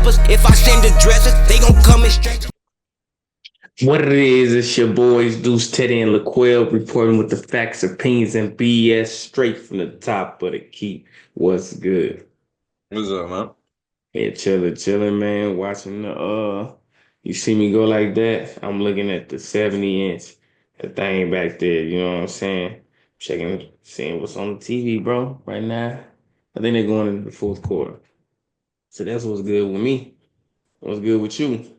peppers. If I send the dressers, they gon' come and straight. What it is, it's your boys Deuce, Teddy, and Laquel reporting with the facts, opinions, and BS straight from the top of the key. What's good? What's up, man? Yeah, chilling, man. Watching you see me go like that. I'm looking at the 70-inch, the thing back there. You know what I'm saying? Checking, seeing what's on the TV, bro. Right now, I think they're going into the fourth quarter. So that's what's good with me. What's good with you?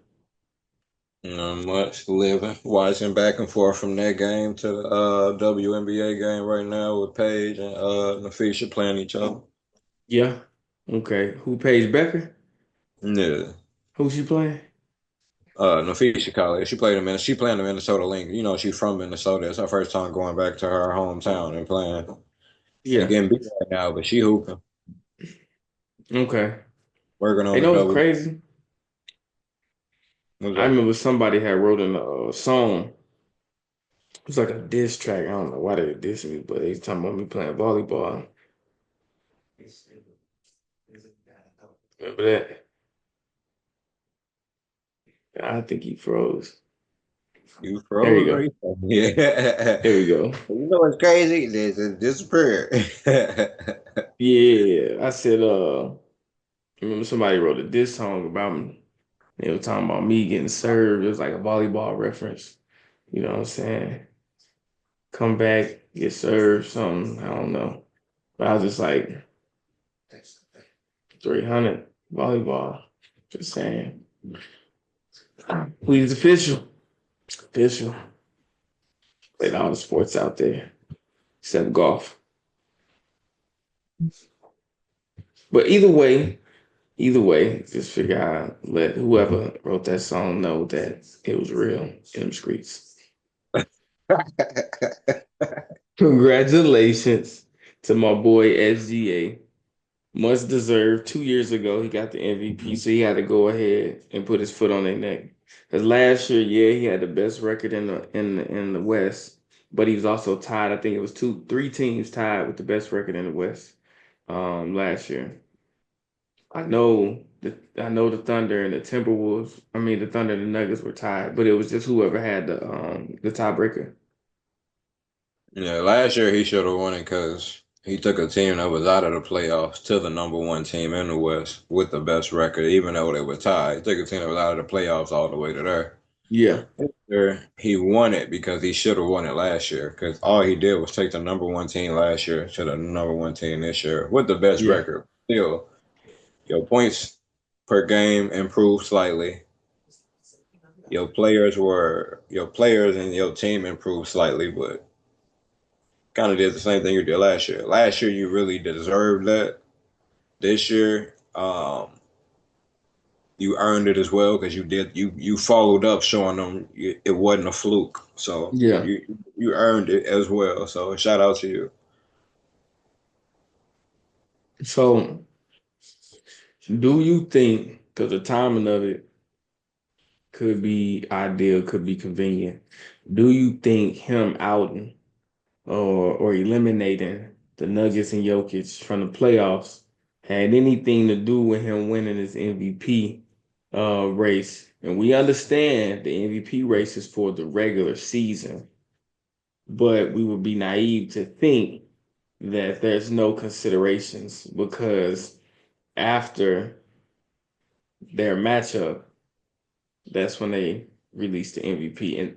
Not much living, watching back and forth from that game to the WNBA game right now with Paige and Nafisha playing each other. Yeah. Okay. Who Paige Becker? Yeah. Who she playing? Nafisha College. She played in Minnesota. She playing the Minnesota Lynx. You know, she's from Minnesota. It's her first time going back to her hometown and playing. They Yeah. getting beat right now, but she hooping, Okay. working Hey, on the that was double. crazy. What's I up? remember somebody had wrote in a song. It was like a diss track. I don't know why they diss me, but they talking about me playing volleyball. Remember that? I think he froze. You There you froze, go. right? Yeah. There we go. You know what's crazy? This is disappeared. Yeah, I said, remember somebody wrote a diss song about me. They were talking about me getting served. It was like a volleyball reference. You know what I'm saying? Come back, get served, something. I don't know. But I was just like, 300 volleyball. Just saying. Please official. Official. Played all the sports out there except golf. But either way, just figure out, let whoever wrote that song know that it was real in them streets. Congratulations to my boy SGA. Much deserved. 2 years ago, he got the MVP, so he had to go ahead and put his foot on their neck. Because last year, yeah, he had the best record in the West, but he was also tied. I think it was three teams tied with the best record in the West last year. I know the Thunder and the Timberwolves. I mean, the Thunder and the Nuggets were tied, but it was just whoever had the tiebreaker. Yeah, last year he should have won it because he took a team that was out of the playoffs to the number one team in the West with the best record, even though they were tied. He took a team that was out of the playoffs all the way to there. Yeah, This year, he won it because he should have won it last year because all he did was take the number one team last year to the number one team this year with the best yeah. record. Still, your points per game improved slightly. Your players and your team improved slightly, but kind of did the same thing you did last year. Last year, you really deserved that. This year, you earned it as well because you followed up showing them it wasn't a fluke. So Yeah. you earned it as well. So shout out to you. So, do you think, because the timing of it could be ideal, could be convenient, do you think him outing or eliminating the Nuggets and Jokic from the playoffs had anything to do with him winning his MVP race? And we understand the MVP race is for the regular season, but we would be naive to think that there's no considerations because after their matchup, that's when they released the MVP. And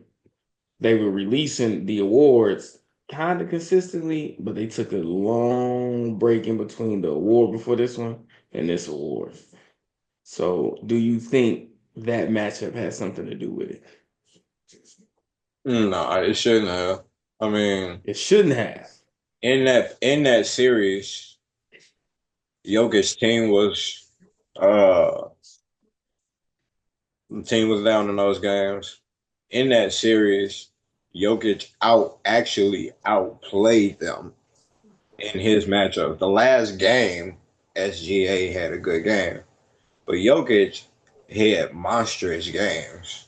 they were releasing the awards kind of consistently, but they took a long break in between the award before this one and this award. So, do you think that matchup has something to do with it? No, it shouldn't have. I mean, It shouldn't have. in that series, Jokic's uh team was down in those games. In that series, Jokic actually outplayed them in his matchup. The last game, SGA had a good game, but Jokic had monstrous games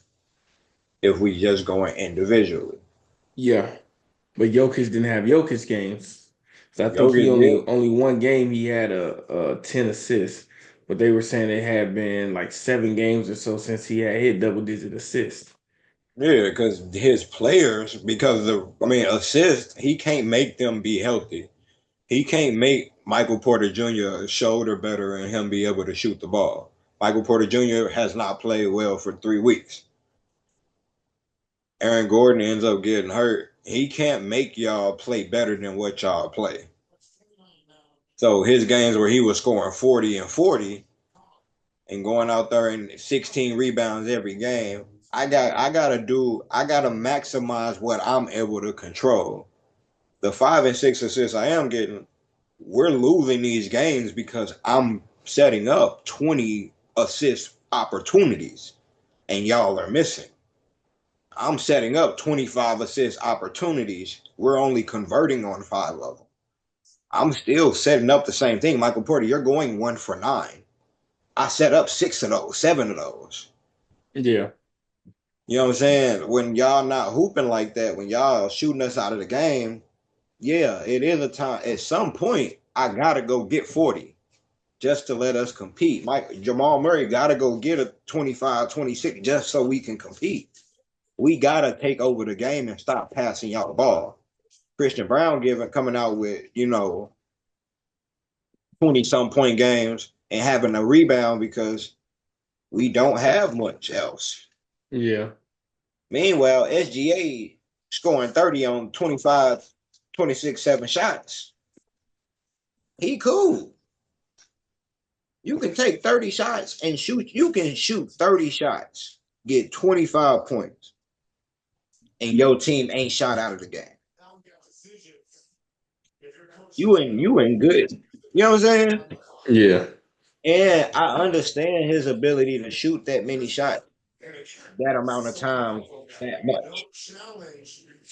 if we just going individually. Yeah, but Jokic didn't have Jokic games. So I think he Jokic only did. only one game he had a 10 assists. but they were saying it had been like 7 games or so since he had hit double-digit assists. Yeah, because his players, because assists, he can't make them be healthy. He can't make Michael Porter Jr. shoulder better and him be able to shoot the ball. Michael Porter Jr. has not played well for 3 weeks. Aaron Gordon ends up getting hurt. He can't make y'all play better than what y'all play. So his games where he was scoring 40 and 40 and going out there and 16 rebounds every game, I gotta maximize what I'm able to control. The 5 and 6 assists I am getting, we're losing these games because I'm setting up 20 assist opportunities and y'all are missing. I'm setting up 25 assist opportunities. We're only converting on 5 of them. I'm still setting up the same thing. Michael Porter, you're going 1 for 9. I set up 6 of those, 7 of those. Yeah. You know what I'm saying? When y'all not hooping like that, when y'all shooting us out of the game, yeah, it is a time. At some point, I gotta go get 40 just to let us compete. Jamal Murray gotta go get a 25, 26 just so we can compete. We gotta take over the game and stop passing y'all the ball. Christian Brown coming out with 20 some point games and having a rebound because we don't have much else. Yeah. Meanwhile, SGA scoring 30 on 25, 26, 7 shots. He cool. You can take 30 shots and shoot. You can shoot 30 shots, get 25 points, and your team ain't shot out of the game. You ain't good. You know what I'm saying? Yeah. And I understand his ability to shoot that many shots that amount of time that much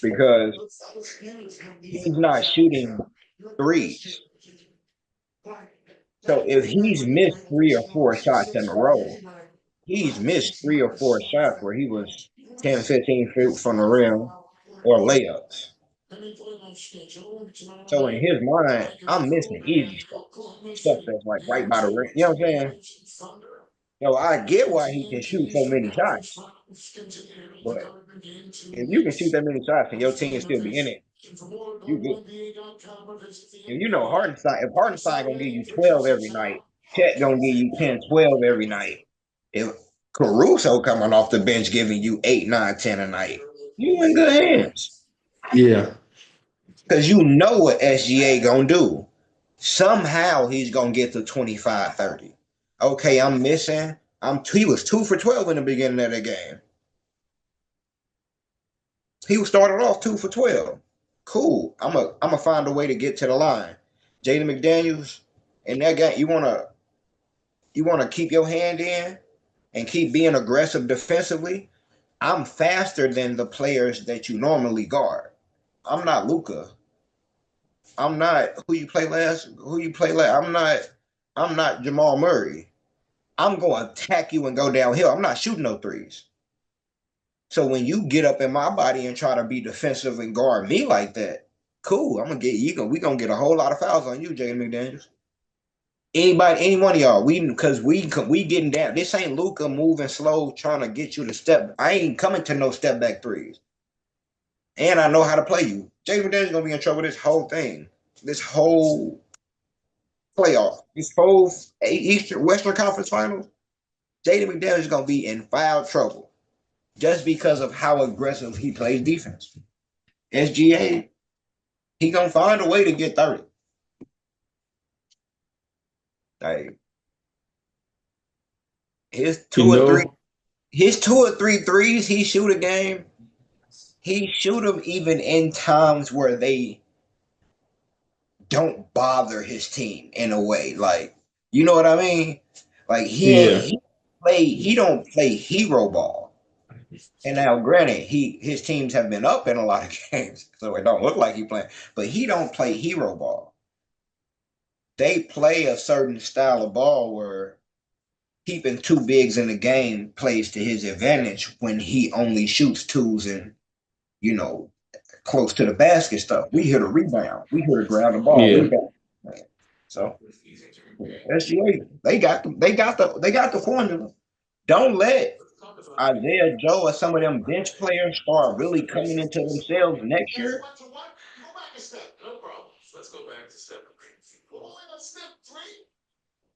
because he's not shooting threes. So if he's missed 3 or 4 shots in a row, he's missed 3 or 4 shots where he was 10, 15 feet from the rim or layups. So in his mind, I'm missing easy stuff that's like right by the rim. You know what I'm saying? So I get why he can shoot so many shots, but if you can shoot that many shots and your team still be in it, you good. And Hardenstein, if Hardenstein gonna give you 12 every night, Chet gonna give you 10, 12 every night. If Caruso coming off the bench giving you 8, 9, 10 a night, you in good hands. Yeah. Because you know what SGA gonna do. Somehow he's gonna get to 25, 30. Okay, I'm missing. He was 2 for 12 in the beginning of the game. He started off 2 for 12. Cool. I'm gonna find a way to get to the line. Jaden McDaniels in that game, you wanna keep your hand in and keep being aggressive defensively. I'm faster than the players that you normally guard. I'm not Luka. I'm not who you play last. I'm not Jamal Murray. I'm going to attack you and go downhill. I'm not shooting no threes. So when you get up in my body and try to be defensive and guard me like that, cool. I'm gonna get you. We gonna get a whole lot of fouls on you, Jaden McDaniels. Anybody, any one of y'all, because we getting down. This ain't Luka moving slow, trying to get you to step. I ain't coming to no step back threes. And I know how to play you. Jaden McDaniels gonna be in trouble this whole thing, this whole playoff, this whole Eastern Western Conference Finals. Jaden McDaniels is gonna be in foul trouble just because of how aggressive he plays defense. SGA, he gonna find a way to get 30. Like his two You or three, know, his 2 or 3 threes he shoot a game. He shoot them even in times where they don't bother his team in a way. Like, you know what I mean? Like yeah. he don't play hero ball. And now, granted, his teams have been up in a lot of games, so it don't look like he playing. But he don't play hero ball. They play a certain style of ball where keeping 2 bigs in the game plays to his advantage when he only shoots twos and you know close to the basket stuff. We here to rebound. We here to grab the ball, Yeah. rebound. So SGA, they got the formula. Don't let Isaiah Joe or some of them bench players start really coming into themselves next year.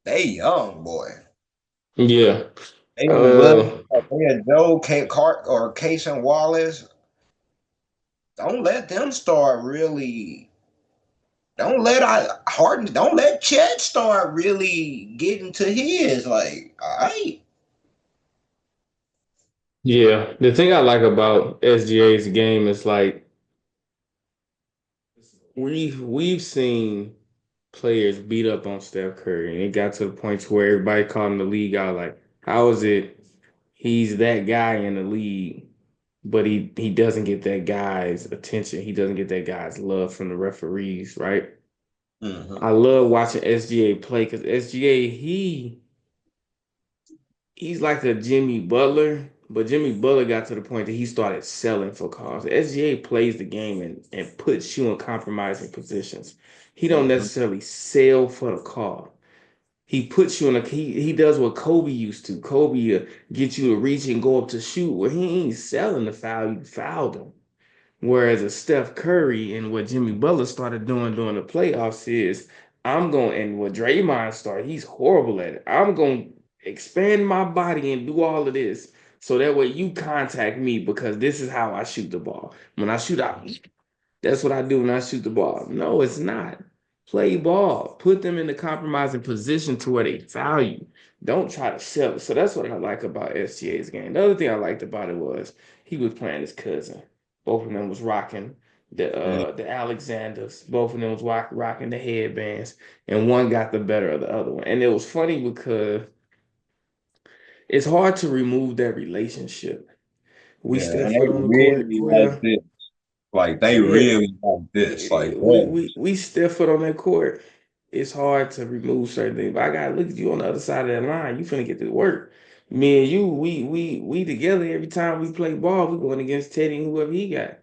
They young boy. Yeah. Aiden Uh, Williams, Isaiah Joe, Kate Cart, or Casey Wallace. Don't let them start really. Don't let Harden. Don't let Chet start really getting to his. Like, all right. yeah. The thing I like about SGA's game is like we've seen players beat up on Steph Curry, and it got to the point to where everybody calling the league out like, how is it he's that guy in the league, but he doesn't get that guy's attention. He doesn't get that guy's love from the referees, right? Mm-hmm. I love watching SGA play because SGA he's like a Jimmy Butler, but Jimmy Butler got to the point that he started selling for calls. SGA plays the game and puts you in compromising positions. He don't Mm-hmm. necessarily sell for the call. He puts you in a he does what Kobe used to. Kobe get you to reach and go up to shoot. Well, he ain't selling the foul. You fouled him. Whereas a Steph Curry and what Jimmy Butler started doing during the playoffs is I'm going and what Draymond started, he's horrible at it. I'm going to expand my body and do all of this so that way you contact me because this is how I shoot the ball. When I shoot out, that's what I do when I shoot the ball. No, it's not. Play ball. Put them in the compromising position to where they value. Don't try to sell it. So that's what I like about SGA's game. The other thing I liked about it was he was playing his cousin. Both of them was rocking the Alexanders. Both of them was rocking the headbands, and one got the better of the other one. And it was funny because it's hard to remove that relationship. We Yeah, step and foot they on the court. really like Well, this. Like they yeah, really like this. Like we that. we we step foot on that court. It's hard to remove certain things. But I gotta look at you on the other side of that line. You finna get to work. Me and you, we together every time we play ball. We going against Teddy and whoever he got.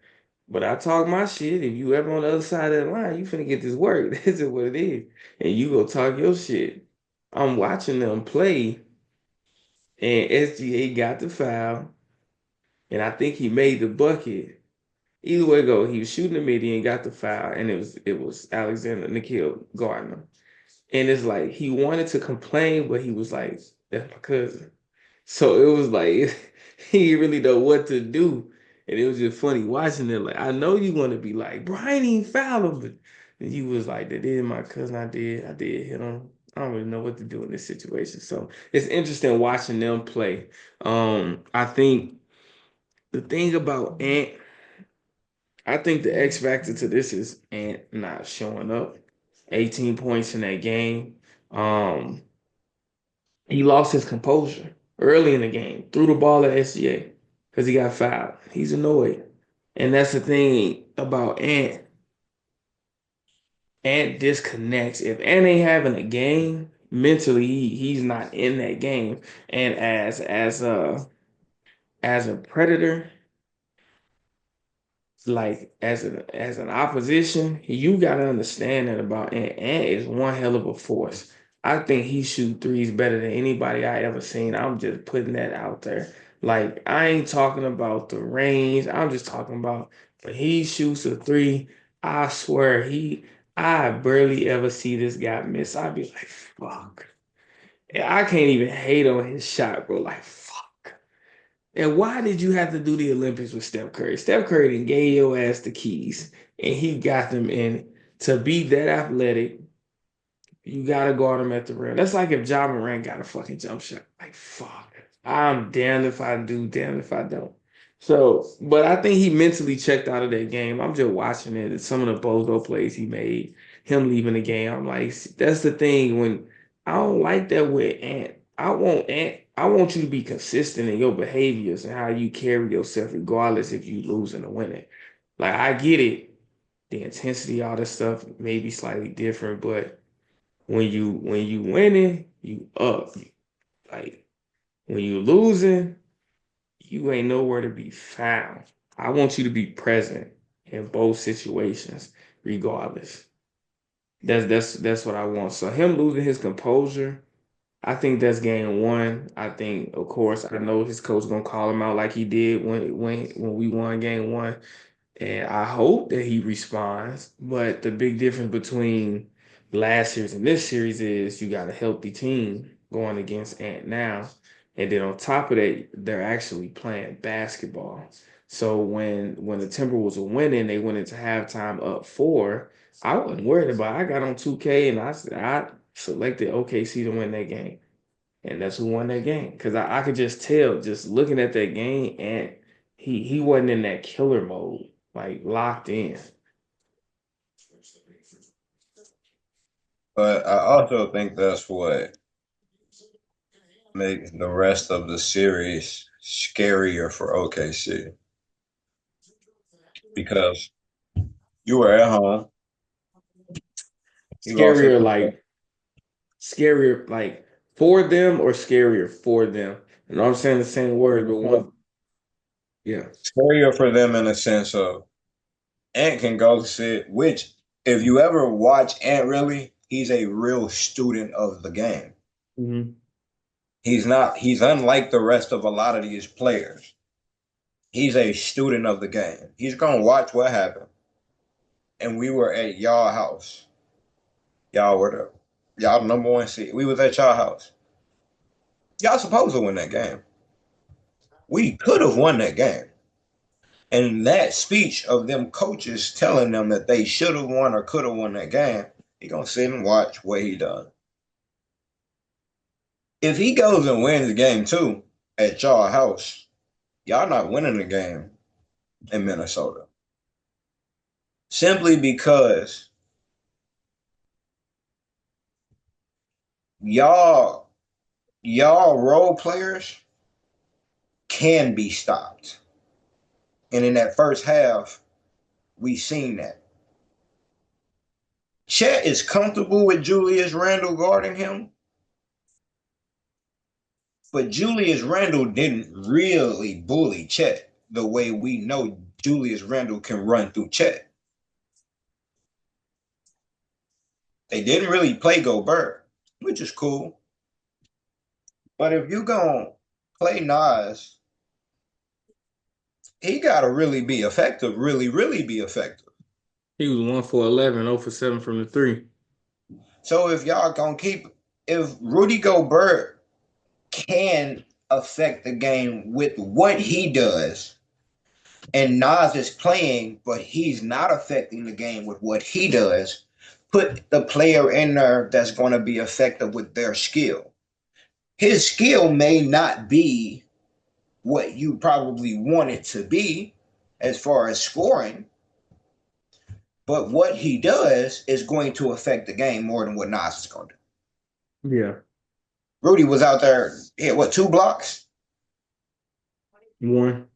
But I talk my shit. If you ever on the other side of that line, you finna get this work. This is what it is. And you go talk your shit. I'm watching them play, and SGA got the foul, and I think he made the bucket. Either way it go, he was shooting the midi and got the foul, and it was Alexander Nikhil Gardner. And it's like he wanted to complain, but he was like, "That's my cousin." So it was like he didn't really know what to do, and it was just funny watching it. Like I know you want to be like, Brian ain't foul him, but and he was like, "That is my cousin. I did hit him. I don't really know what to do in this situation." So it's interesting watching them play. I think the thing about Ant. I think the X factor to this is Ant not showing up. 18 points in that game. Um, he lost his composure early in the game, threw the ball at SGA because he got fouled. He's annoyed. And that's the thing about Ant. Ant disconnects. If Ant ain't having a game, mentally he's not in that game. And as a predator, like as an opposition, you gotta understand that about Ant is one hell of a force. I think he shoot threes better than anybody I ever seen. I'm just putting that out there. Like I ain't talking about the range. I'm just talking about when he shoots a three. I swear I barely ever see this guy miss. I'd be like, fuck. I can't even hate on his shot, bro. Like, fuck. And why did you have to do the Olympics with Steph Curry? Steph Curry done gave your ass the keys, and he got them in. To be that athletic, you gotta guard him at the rim. That's like if Ja Morant got a fucking jump shot. Like fuck, I'm damned if I do, damned if I don't. So, but I think he mentally checked out of that game. I'm just watching it. Some of the bozo plays he made, him leaving the game. I'm like, that's the thing. When I don't like that with Ant. Ant. I want you to be consistent in your behaviors and how you carry yourself, regardless if you losing or winning. Like I get it, the intensity, all this stuff may be slightly different, but when you winning, you up. Like when you losing, you ain't nowhere to be found. I want you to be present in both situations, regardless. That's what I want. So him losing his composure, I think that's game one. I think, of course, I know his coach gonna call him out like he did when we won game one. And I hope that he responds. But the big difference between last series and this series is you got a healthy team going against Ant now. And then on top of that, they're actually playing basketball. So when the Timberwolves were winning, they went into halftime up four. I wasn't worried about it. I got on 2K and I selected OKC to win that game. And that's who won that game. Because I could just tell, just looking at that game, and he wasn't in that killer mode, like locked in. But I also think that's what makes the rest of the series scarier for OKC because you were at home. You lost Scarier, it. like scarier, like for them or scarier for them. And I'm saying the same word, but one, yeah. Scarier for them in the sense of Ant can go sit, which if you ever watch Ant really, he's a real student of the game. Mm-hmm. He's unlike the rest of a lot of these players. He's a student of the game. He's gonna watch what happened. And we were at y'all house. Y'all were y'all number one seed. We was at y'all house. Y'all supposed to win that game. We could have won that game. And that speech of them coaches telling them that they should have won or could have won that game, he gonna sit and watch what he done. If he goes and wins game two at y'all house, y'all not winning the game in Minnesota. Simply because y'all role players can be stopped. And in that first half, we seen that. Chet is comfortable with Julius Randle guarding him, but Julius Randle didn't really bully Chet the way we know Julius Randle can run through Chet. They didn't really play Gobert, which is cool. But if you gonna play Nas, he gotta really be effective, really be effective. He was 1 for 11, 0 for 7 from the three. So if y'all gonna if Rudy Gobert can affect the game with what he does, and Nas is playing, but he's not affecting the game with what he does, put the player in there that's going to be effective with their skill. His skill may not be what you probably want it to be as far as scoring, but what he does is going to affect the game more than what Nas is going to do. Yeah. Rudy was out there, hit what, 2 blocks? One.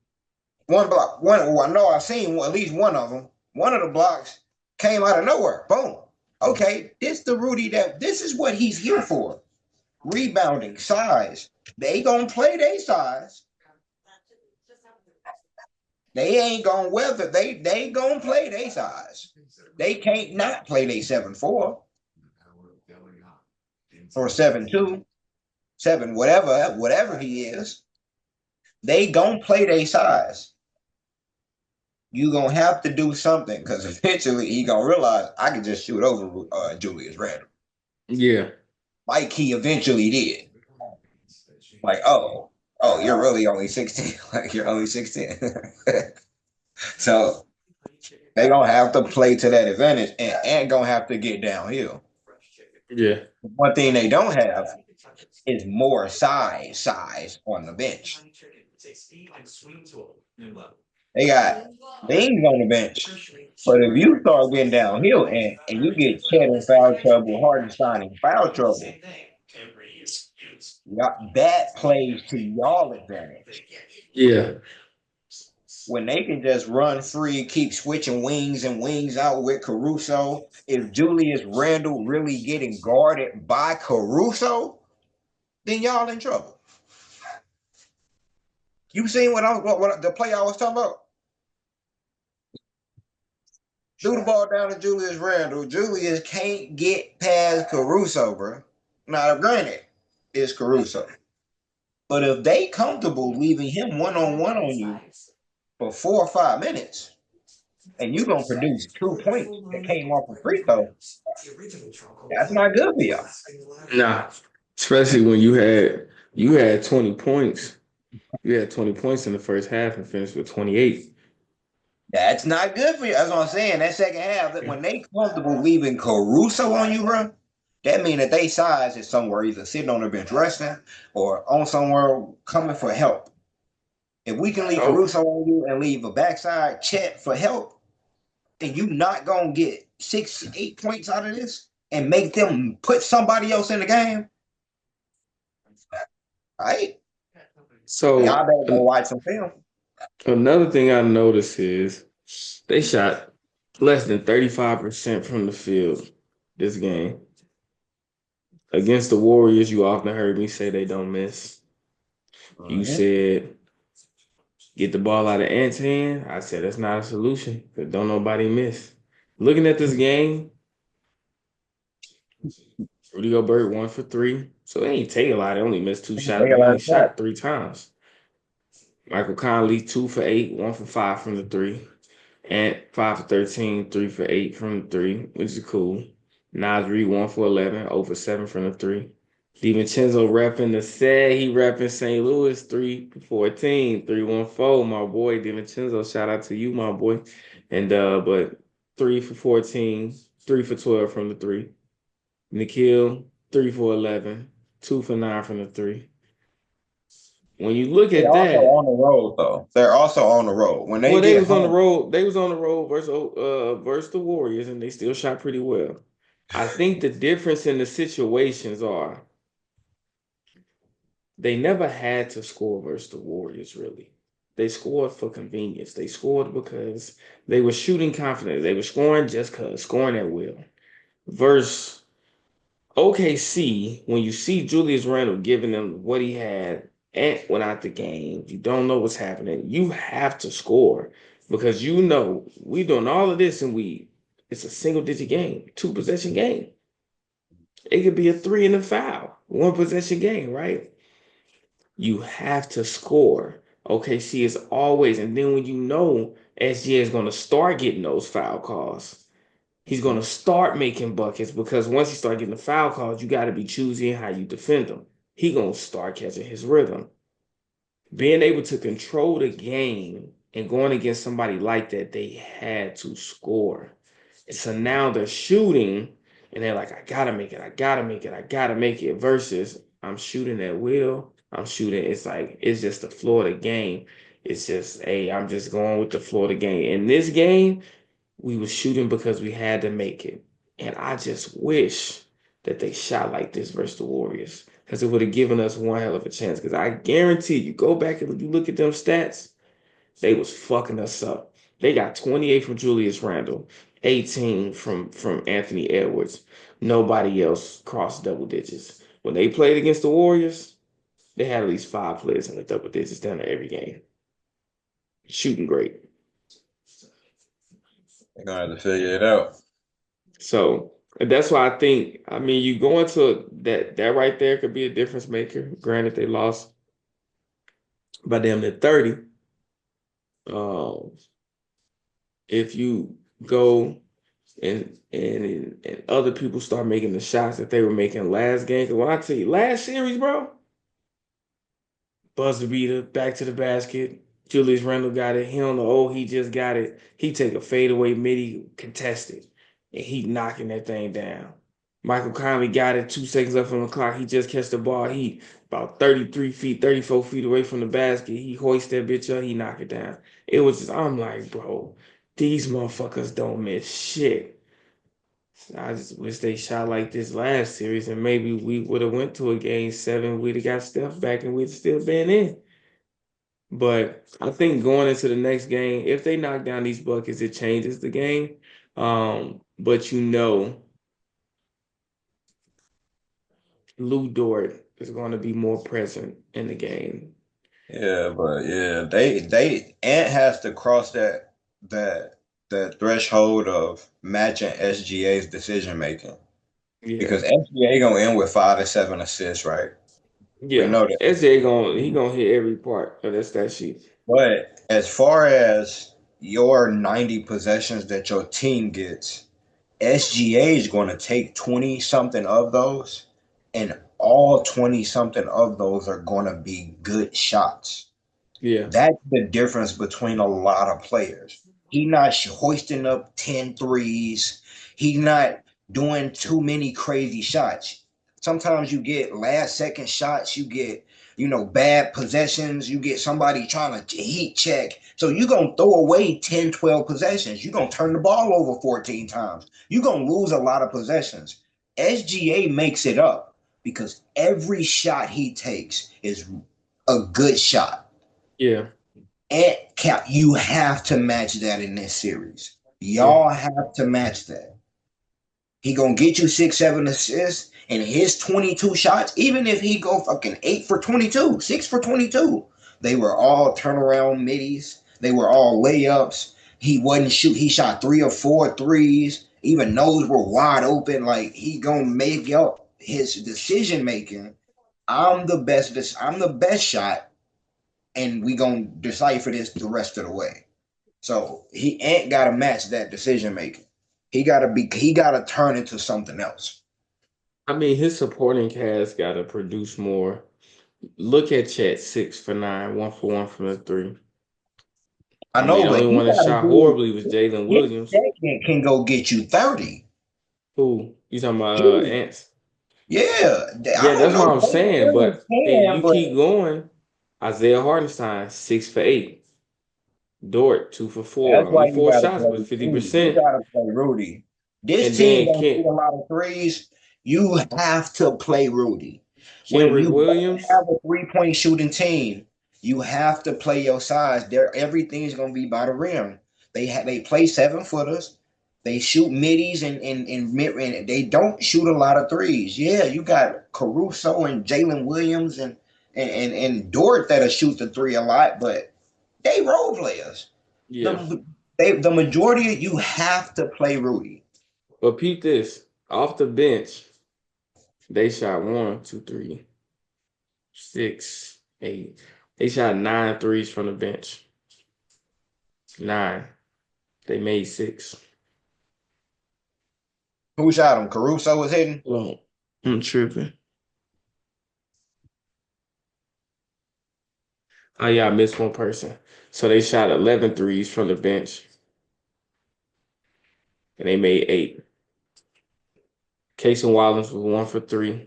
1 block. One. Well, I know I've seen at least one of them. One of the blocks came out of nowhere. Boom. Okay, this is what he's here for. Rebounding, size. They gonna play their size. They ain't gonna weather. They gonna play their size. They can't not play their 7'4" or 7'2", 7 whatever he is. They gonna play their size. You gonna have to do something because eventually he gonna realize I can just shoot over Julius Randle. Yeah. Like he eventually did. Like, you're really only 16. Like you're only 16. So they gonna have to play to that advantage and gonna have to get downhill. Yeah. One thing they don't have is more size on the bench. They got things on the bench. But if you start getting downhill and you get Chet in foul trouble, Hardenstein in foul trouble, that plays to y'all advantage. Yeah. When they can just run free, keep switching wings and wings out with Caruso. If Julius Randle really getting guarded by Caruso, then y'all in trouble. You seen what the play I was talking about? Threw the ball down to Julius Randle. Julius can't get past Caruso, bro. Now, granted, it's Caruso. But if they comfortable leaving him one on you for 4 or 5 minutes, and you gonna produce 2 points that came off a free throw, that's not good for y'all. Nah, especially when you had 20 points. You had 20 points in the first half and finished with 28. That's not good for you. That's what I'm saying. That second half, that when they comfortable leaving Caruso on you, bro, that mean that they size is somewhere either sitting on the bench resting or on somewhere coming for help. If we can leave Oh, Caruso on you and leave a backside check for help, then you not gonna get 6, 8 points out of this and make them put somebody else in the game. All right? so Y'all better go watch some film. another thing I noticed is they shot less than 35% from the field this game. Against the Warriors, you often heard me say they don't miss. You Mhm. said get the ball out of Ant's hand. I said that's not a solution because don't nobody miss. Looking at this game, Rudy Gobert 1 for 3. So they ain't take a lot. They only missed 2 shots, They but a he lot only of shots. shot 3 times. Michael Conley 2 for 8, 1 for 5 from the three. And 5 for 13, 3 for 8 from the three, which is cool. Nasri 1 for 11, 0 for 7 from the three. DiVincenzo repping the set. He repping St. Louis 3 for 14, 3-1-4. My boy DiVincenzo, shout out to you, my boy. And but 3 for 14, 3 for 12 from the three. Nikhil 3 for 11, 2 for 9 from the three. When you look They at also that, on the road though. They're also on the road. When they well, they get was on the home, road. They was on the road versus the Warriors, and they still shot pretty well. I think the difference in the situations are they never had to score versus the Warriors, really. They scored for convenience. They scored because they were shooting confident. They were scoring just because, scoring at will. Versus OKC, when you see Julius Randle giving them what he had and went out the game, you don't know what's happening. You have to score because you know we doing all of this and it's a single digit game, 2 possession game. It could be a three and a foul, 1 possession game, right? You have to score. OKC is always, and then when you know SGA is going to start getting those foul calls, he's going to start making buckets because once you start getting the foul calls, you got to be choosy in how you defend them. He going to start catching his rhythm. Being able to control the game and going against somebody like that, they had to score. And so now they're shooting and they're like, I gotta make it, I gotta make it, I gotta make it. Versus I'm shooting at will. I'm shooting. It's like it's just the floor of the game. It's just, hey, I'm just going with the floor of the game. In this game, we were shooting because we had to make it. And I just wish that they shot like this versus the Warriors. Because it would have given us one hell of a chance. Because I guarantee you go back and you look at them stats, they was fucking us up. They got 28 from Julius Randle, 18 from Anthony Edwards. Nobody else crossed double digits. When they played against the Warriors, they had at least 5 players in the double digits down there every game. Shooting great. they're gonna have to figure it out. So that's why I think, I mean, you go into that right there could be a difference maker. Granted, they lost by damn near 30. Um, if you go and other people start making the shots that they were making last game. Because when I tell you last series, bro, buzzer beater, back to the basket. Julius Randle got it. He don't know. Oh, he just got it. He take a fadeaway midi contested, and he knocking that thing down. Michael Conley got it 2 seconds left on the clock. He just catch the ball. He about 33 feet, 34 feet away from the basket. He hoist that bitch up. He knock it down. It was just, I'm like, bro, these motherfuckers don't miss shit. I just wish they shot like this last series, and maybe we would have went to a game 7. We'd have got Steph back, and we'd still been in. But I think going into the next game, if they knock down these buckets, it changes the game. But you know, Lou Dort is going to be more present in the game. Yeah, but yeah, they Ant has to cross that the threshold of matching SGA's decision making Yeah. because SGA gonna end with 5 to 7 assists, right? We Yeah. know that. SJ gonna hit every part of that stat sheet. But as far as your 90 possessions that your team gets, SGA is going to take 20 something of those, and all 20 something of those are going to be good shots. Yeah. That's the difference between a lot of players. He not hoisting up 10 threes. He not doing too many crazy shots. Sometimes you get last second shots, you get, bad possessions, you get somebody trying to heat check. So you're going to throw away 10, 12 possessions. You're going to turn the ball over 14 times. You're going to lose a lot of possessions. SGA makes it up because every shot he takes is a good shot. Yeah. And Cap, you have to match that in this series. Yeah. Y'all have to match that. He gonna get you 6, 7 assists, and his 22 shots. Even if he go fucking 8 for 22, 6 for 22, they were all turnaround middies. They were all layups. He wasn't shoot. He shot 3 or 4 threes. Even those were wide open. Like he gonna make up his decision making. I'm the best. I'm the best shot, and we gonna decipher this the rest of the way. So he ain't gotta match that decision making. He gotta turn into something else. I mean, his supporting cast gotta produce more. Look at Chet, 6 for 9, 1 for 1 from the three. I I mean, know, the but only he one that gotta shot do horribly was Jalen his Williams. second can go get you 30. Who? You talking about Shoot. Ants? Yeah. I Yeah, don't that's what know. I'm Jalen saying. Williams But then can, you but keep going. Isaiah Hartenstein, 6 for 8. Dort, 2 for 4. that's Only why you four gotta shots, play but Rudy. You 50%. gotta play Rudy. This And team then don't shoot a lot of threes. You have to play Rudy. When Kenrick you don't Williams. have a 3-point shooting team, you have to play your size. There, everything's gonna be by the rim. They play 7 footers. They shoot middies and mid and they don't shoot a lot of threes. Yeah, you got Caruso and Jalen Williams and Dort that'll shoot the three a lot, but they role players. Yeah. The majority of you have to play Rudy. But peep this. Off the bench, they shot 1, 2, 3, 6, 8. They shot 9 threes from the bench. 9. They made 6. Who shot him? Caruso was hitting. Well, I'm tripping. Oh, yeah, I missed one person. So they shot 11 threes from the bench, and they made 8. Casey Wallace was 1 for 3.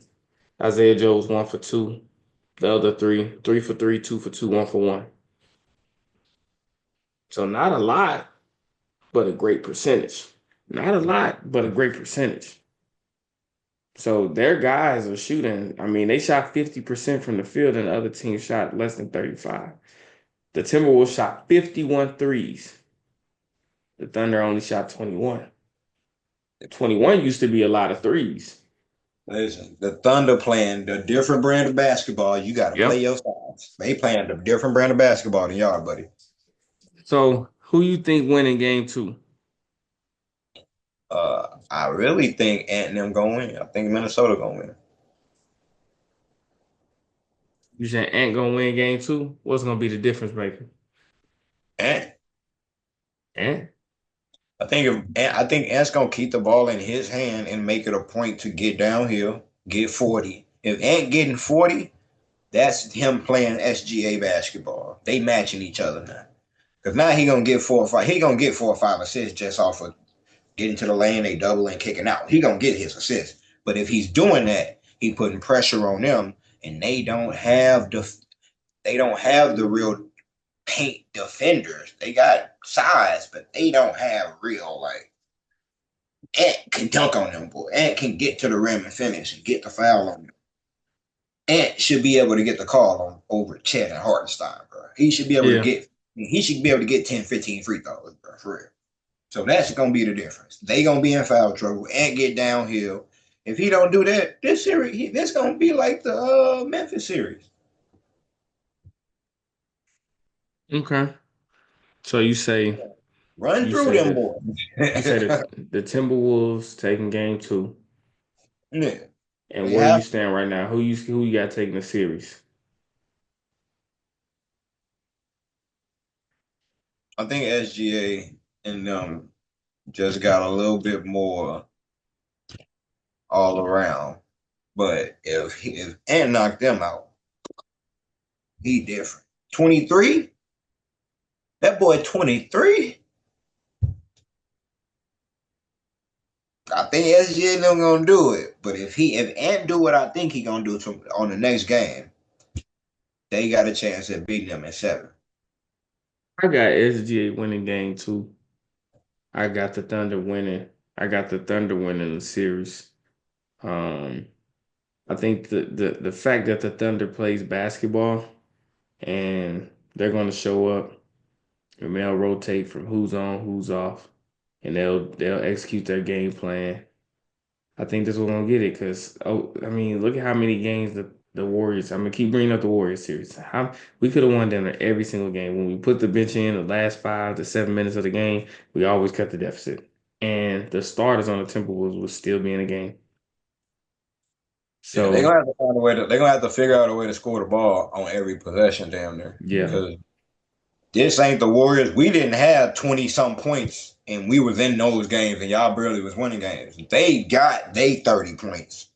Isaiah Joe was 1 for 2. The other three, 3 for 3, 2 for 2, 1 for 1. So not a lot, but a great percentage. Not a lot, but a great percentage. So their guys are shooting. I mean, they shot 50% from the field, and the other team shot less than 35. The Timberwolves shot 51 threes. The Thunder only shot 21. 21 used to be a lot of threes. Listen, the Thunder playing the different brand of basketball. You got to play Yep. your sides. They playing the different brand of basketball than y'all, buddy. So who you think winning game two? I really think Ant and them gonna win. I think Minnesota gonna win. You saying Ant gonna win game two? What's gonna be the difference maker? Ant, Ant? I think Ant's gonna keep the ball in his hand and make it a point to get downhill, get 40. If Ant getting 40, that's him playing SGA basketball. They matching each other now. Because now he gonna get 4 or 5. He gonna get 4 or 5 assists just off of getting to the lane, they double and kicking out. He gonna get his assist. But if he's doing that, he putting pressure on them, and they don't have the real paint defenders. They got size, but they don't have real like Ant can dunk on them, boy. Ant can get to the rim and finish and get the foul on them. Ant should be able to get the call on over Chet and Hartenstein, bro. He should be able to Yeah. get 10, 15 free throws, bro, for real. So that's gonna be the difference. They gonna be in foul trouble and get downhill. If he don't do that, this gonna be like the Memphis series. Okay. So you say Run You through say them the boys. you say the Timberwolves taking game two. Yeah, And we where you have. stand right now? Who you got taking the series? I think SGA and them just got a little bit more all around. But if Ant knocked them out, he different. 23? That boy 23? I think SGA them gonna do it. But if Ant do what I think he gonna do on the next game, they got a chance at beating them in 7. I got SGA winning game two. I got the Thunder winning. I got the Thunder winning the series. Um, I think the fact that the Thunder plays basketball and they're going to show up and they'll rotate from who's on, who's off, and they'll execute their game plan. I think this we're gonna get it because I mean, look at how many games the Warriors. I'm gonna keep bringing up the Warriors series. How we could have won them in every single game when we put the bench in the last 5 to 7 minutes of the game. We always cut the deficit, and the starters on the Timberwolves would still be in the game. Yeah, they're So gonna have to find a way to. They're gonna have to figure out a way to score the ball on every possession, damn near. yeah, Because this ain't the Warriors. We didn't have 20 some points, and we was in those games, and y'all barely was winning games. They got they 30 points.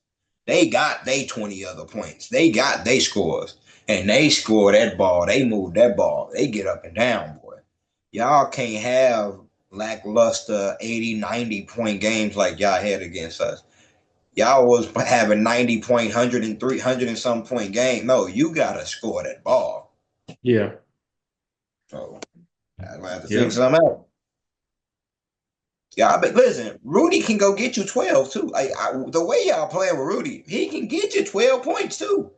They got they 20 other points. They got they scores, and they score that ball. They move that ball. They get up and down, boy. Y'all can't have lackluster 80, 90 point games like y'all had against us. Y'all was having 90 point, 103, and some point game. No, you gotta score that ball. yeah, So I'm gonna have to figure yep. something out. Yeah, but listen, Rudy can go get you 12 too. The way y'all playing with Rudy, he can get you 12 points too.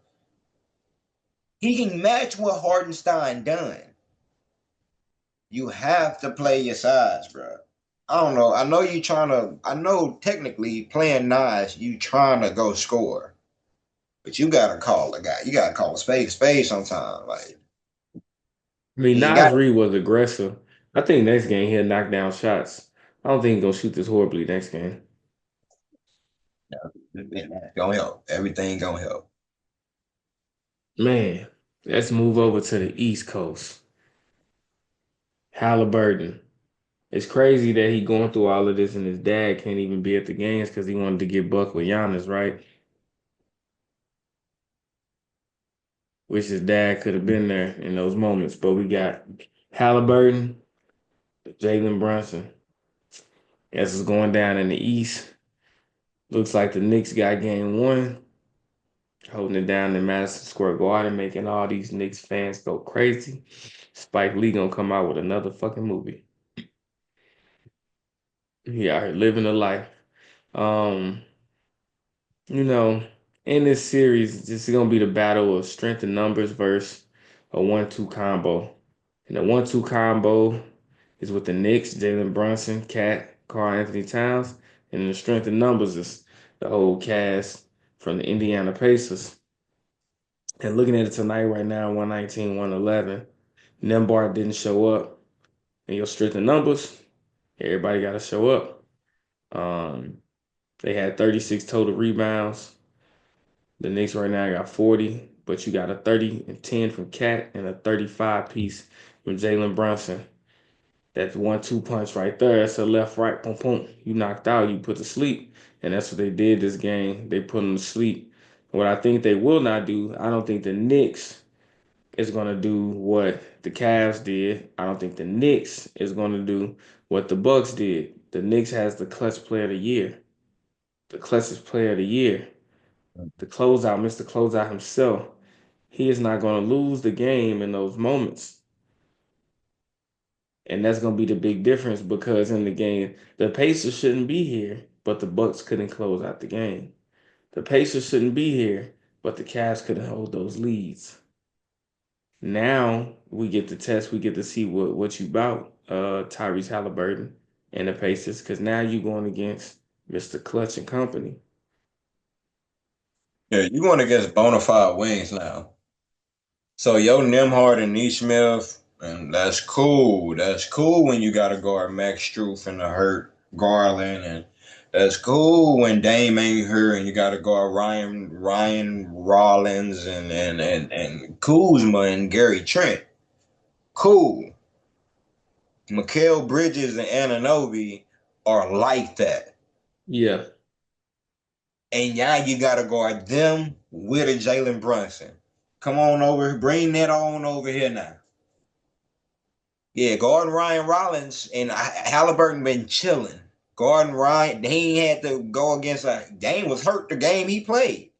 He can match what Hardenstein done. You have to play your size, bro. I don't know. I know you trying to. I know technically playing nice, you trying to go score, but you gotta call a guy. You gotta call a spade sometime. Like I mean, he ain't Nas got. Reed was aggressive. I think next game he'll knock down shots. I don't think he's gonna shoot this horribly next game. Gonna help. Everything gonna help. Man, let's move over to the East Coast. Halliburton. It's crazy that he going through all of this and his dad can't even be at the games because he wanted to get buck with Giannis, right? Wish his dad could have been there in those moments. But we got Halliburton, Jalen Brunson. As it's going down in the East, looks like the Knicks got game one, holding it down in Madison Square Garden, making all these Knicks fans go crazy. Spike Lee gonna come out with another fucking movie. He out here living a life. Um, You know, in this series, this is gonna be the battle of strength and numbers versus a 1-2 combo. And the 1-2 combo is with the Knicks, Jalen Brunson, Cat, Karl Anthony Towns, and the strength and numbers is the whole cast from the Indiana Pacers. And looking at it tonight, right now, 119, 111. Nembhard didn't show up. And your strength and numbers, everybody got to show up. Um, they had 36 total rebounds. The Knicks right now got 40, but you got a 30 and 10 from Cat and a 35 piece from Jalen Brunson. That's 1-2 punch right there. That's a left, right, boom, boom. You knocked out, you put to sleep. And that's what they did this game. They put them to sleep. What I think they will not do, I don't think the Knicks is going to do what the Cavs did. I don't think the Knicks is going to do what the Bucks did. The Knicks has the clutch player of the year, the clutchest player of the year, the closeout, Mr. Closeout himself. He is not going to lose the game in those moments. And that's going to be the big difference because in the game, the Pacers shouldn't be here, but the Bucks couldn't close out the game. The Pacers shouldn't be here, but the Cavs couldn't hold those leads. Now we get to test, we get to see what you about, Tyrese Halliburton and the Pacers, because now you're going against Mr. Clutch and company. Yeah, you going against bona fide wings now. So your Nimhard and Neesmith And that's cool. That's cool when you got to guard Max Struth and the hurt Garland, and that's cool when Dame ain't hurt and you got to guard Ryan Rollins and Kuzma and Gary Trent. Cool. Mikal Bridges and Anunoby are like that. Yeah. And now you got to guard them with a Jalen Brunson. Come on over. Bring that on over here now. Yeah, Gordon Ryan Rollins and Halliburton been chilling. Gordon Ryan, they ain't had to go against Dame was hurt the game he played.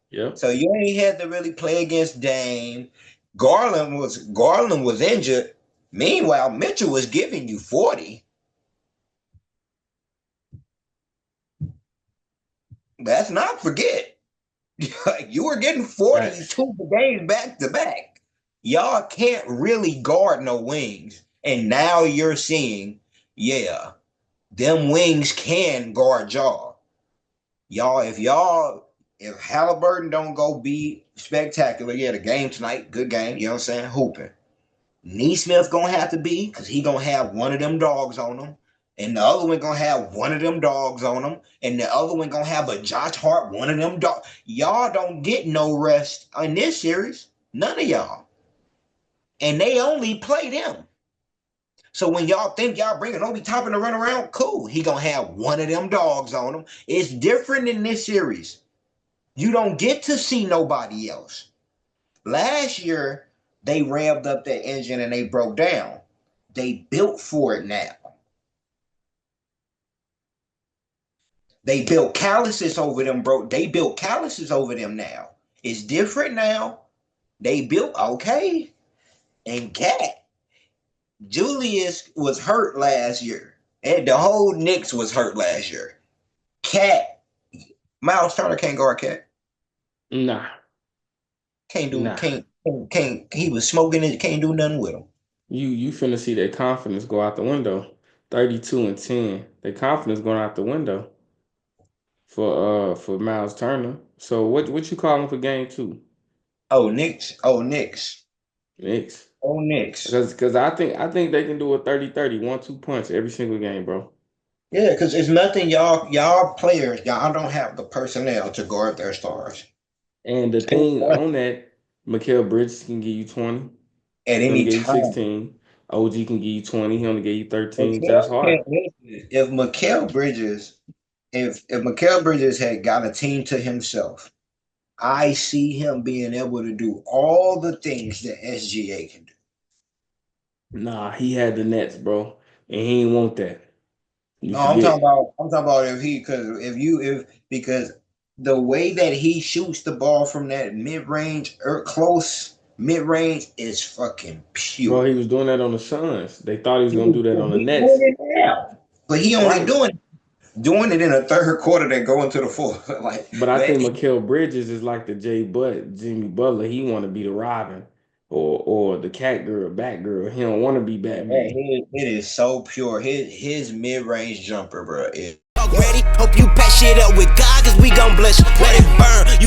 Yep. So you ain't had to really play against Dame. Garland was injured. Meanwhile, Mitchell was giving you 40. Let's not forget. You were getting 42 games back to back. Y'all can't really guard no wings. And now you're seeing, yeah, them wings can guard y'all. If Halliburton don't go be spectacular, yeah, the game tonight, good game, you know what I'm saying? Hooping. Neesmith gonna have to be, because he gonna have one of them dogs on him. And the other one gonna have one of them dogs on him. And the other one gonna have a Josh Hart, one of them dogs. Y'all don't get no rest in this series. None of y'all. And they only play them. So when y'all think y'all bringing Obi Toppin to run around, cool. He gonna have one of them dogs on him. It's different in this series. You don't get to see nobody else. Last year, they revved up their engine and they broke down. They built for it now. They built calluses over them, bro. They built calluses over them now. It's different now. They built, okay. And Cat, Julius was hurt last year. And the whole Knicks was hurt last year. Cat, Miles Turner can't guard Cat. Nah. He was smoking it, can't do nothing with him. You finna see their confidence go out the window. 32-10. Their confidence going out the window for Miles Turner. So what you calling for game 2? Oh, Knicks. Knicks. Oh, Knicks. Because I think they can do a 30-30, 1-2 punch every single game, bro. Yeah, because it's nothing y'all players, y'all don't have the personnel to guard their stars. And the thing on that, Mikal Bridges can give you 20. At He only any gave you time. 16. OG can give you 20. He only gave you 13. That's hard. If Mikal Bridges had got a team to himself, I see him being able to do all the things that SGA can do. Nah, he had the Nets, bro. And he ain't want that. You No, I'm talking forget. about because the way that he shoots the ball from that mid-range or close mid-range is fucking Bro, pure. he was doing that on the Suns. They thought he was He's gonna do that on the doing Nets. it now, but he only Right. doing it in the third quarter. That go into the fourth. Like But I that. think Mikal Bridges is like the Jimmy Butler. He want to be the Robin or the cat girl, bat girl. He don't want to be Batman. It is so pure. His mid range jumper, bro. Ready? Hope you pack shit up with God, cause we gon' bless you. Let it burn. You